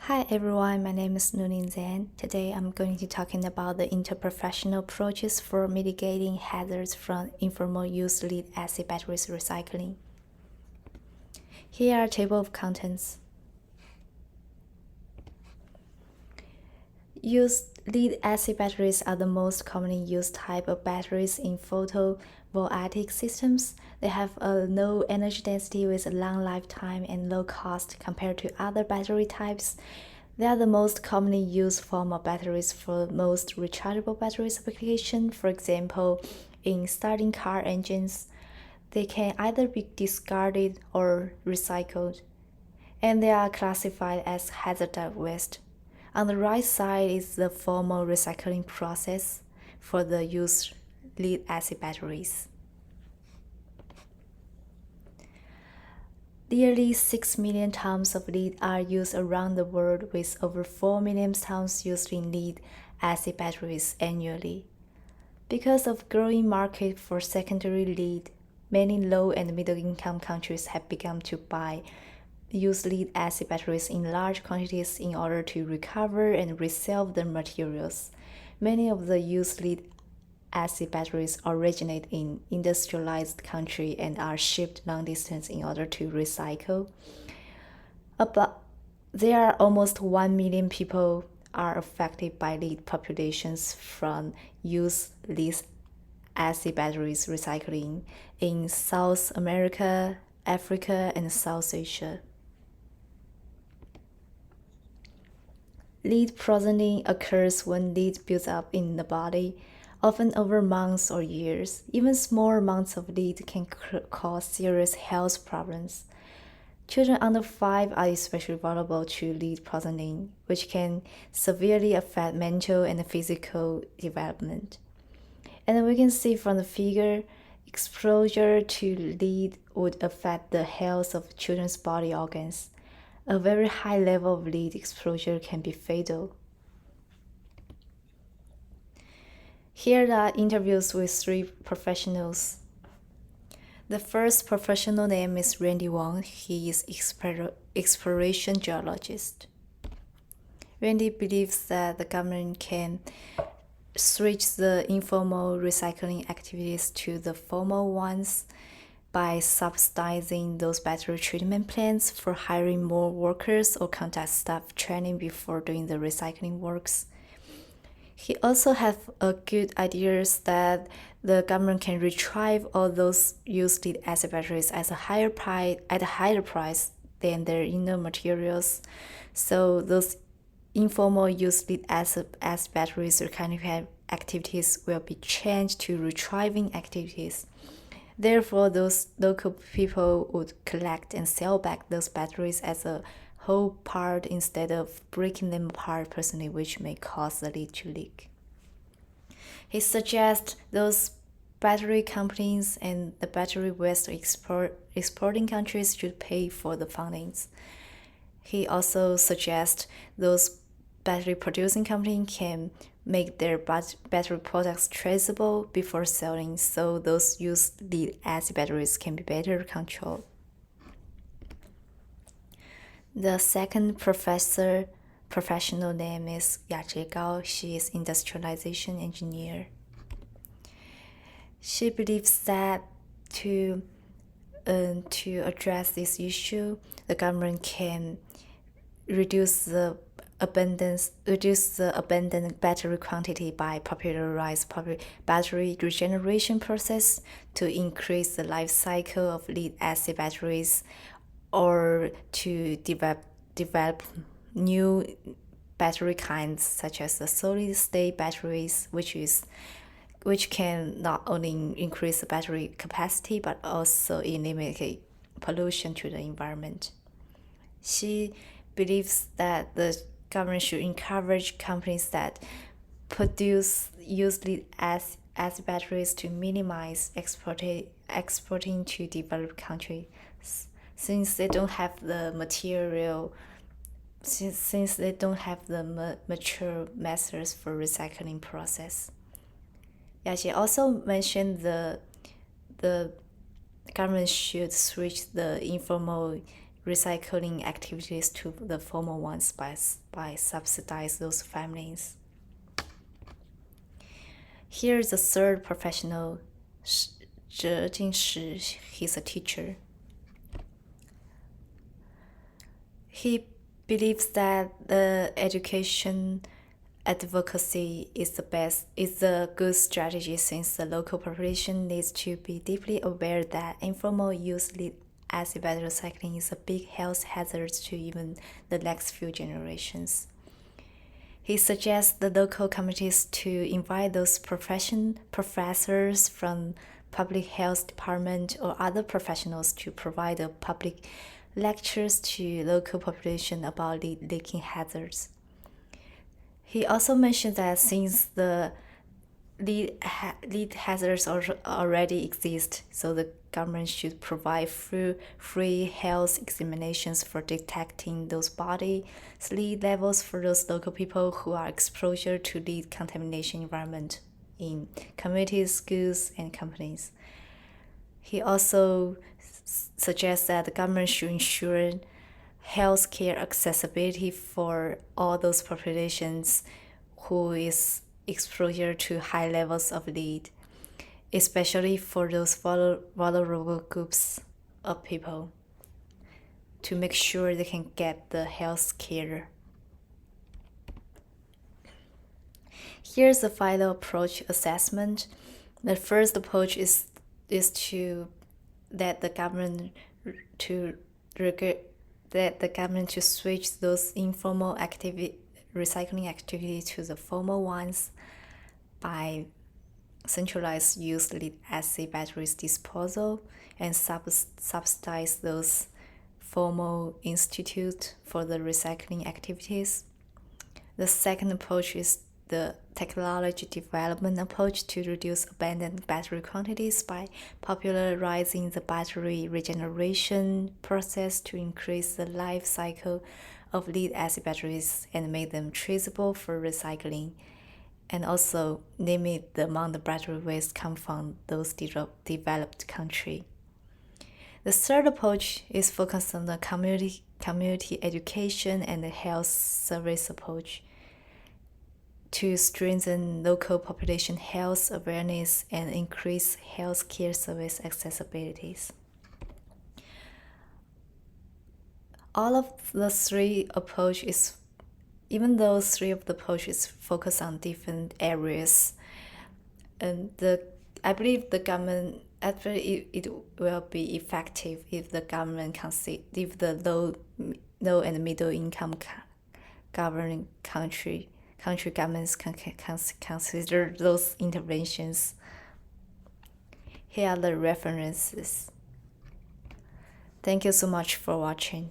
Hi everyone, my name is Luning Zhang. Today I'm going to be talking about the interprofessional approaches for mitigating hazards from informal use lead-acid batteries recycling. Here are a table of contents. Lead-acid batteries are the most commonly used type of batteries in photovoltaic systems. They have a low energy density with a long lifetime and low cost compared to other battery types. They are the most commonly used form of batteries for most rechargeable batteries application. For example, in starting car engines, they can either be discarded or recycled, and they are classified as hazardous waste. On the right side is the formal recycling process for the used lead-acid batteries. Nearly 6 million tons of lead are used around the world, with over 4 million tons used in lead-acid batteries annually. Because of growing market for secondary lead, many low and middle-income countries have begun to use lead-acid batteries in large quantities in order to recover and resell the materials. Many of the used lead-acid batteries originate in industrialized countries and are shipped long distance in order to recycle. There are almost 1 million people are affected by lead populations from used lead-acid batteries recycling in South America, Africa, and South Asia. Lead poisoning occurs when lead builds up in the body, often over months or years. Even small amounts of lead can cause serious health problems. Children under 5 are especially vulnerable to lead poisoning, which can severely affect mental and physical development. And we can see from the figure, exposure to lead would affect the health of children's body organs. A very high level of lead exposure can be fatal. Here are interviews with 3 professionals. The first professional name is Randy Wang. He is exploration geologist. Randy believes that the government can switch the informal recycling activities to the formal ones by subsidizing those battery treatment plants for hiring more workers or conduct staff training before doing the recycling works. He also has a good ideas that the government can retrieve all those used lead-acid batteries at a higher price than their inner materials. So those informal used lead-acid batteries recycling activities will be changed to retrieving activities. Therefore, those local people would collect and sell back those batteries as a whole part instead of breaking them apart personally, which may cause the lead to leak. He suggests those battery companies and the battery waste exporting countries should pay for the fundings. He also suggests those battery producing companies can make their battery products traceable before selling, so those used lead-acid batteries can be better controlled. The second professional name is Yazhi Gao. She is industrialization engineer. She believes that to address this issue, the government can reduce the abundant battery quantity by popularize battery regeneration process to increase the life cycle of lead-acid batteries, or to develop new battery kinds such as the solid-state batteries, which can not only increase the battery capacity but also eliminate pollution to the environment. She believes that the government should encourage companies that produce used lead-acid batteries to minimize exporting to developed countries, since they don't have the material, since they don't have the mature methods for recycling process. Yeah, she also mentioned the government should switch the informal recycling activities to the formal ones by subsidize those families. Here's the third professional, Zhang. He's a teacher. He believes that the education advocacy is a good strategy, since the local population needs to be deeply aware that informal use lead acid battery recycling is a big health hazard to even the next few generations. He suggests the local communities to invite those professors from public health department or other professionals to provide the public lectures to local population about leaking hazards. He also mentioned that since the lead hazards already exist, so the government should provide free health examinations for detecting those body lead levels for those local people who are exposure to lead contamination environment in communities, schools, and companies. He also suggests that the government should ensure healthcare accessibility for all those populations who is exposure to high levels of lead, especially for those vulnerable groups of people, to make sure they can get the health care. Here's the final approach assessment. The first approach is to that the government to switch those informal recycling activity to the formal ones by centralized use lead acid batteries disposal and subsidize those formal institute for the recycling activities. The second approach is the technology development approach to reduce abandoned battery quantities by popularizing the battery regeneration process to increase the life cycle of lead acid batteries and make them traceable for recycling, and also limit the amount of battery waste come from those developed countries. The third approach is focused on the community education and the health service approach to strengthen local population health awareness and increase healthcare service accessibilities. All of the three approaches, even though three of the approaches focus on different areas, and I believe the government it will be effective if the government if the low and middle income governing country governments can consider those interventions. Here are the references. Thank you so much for watching.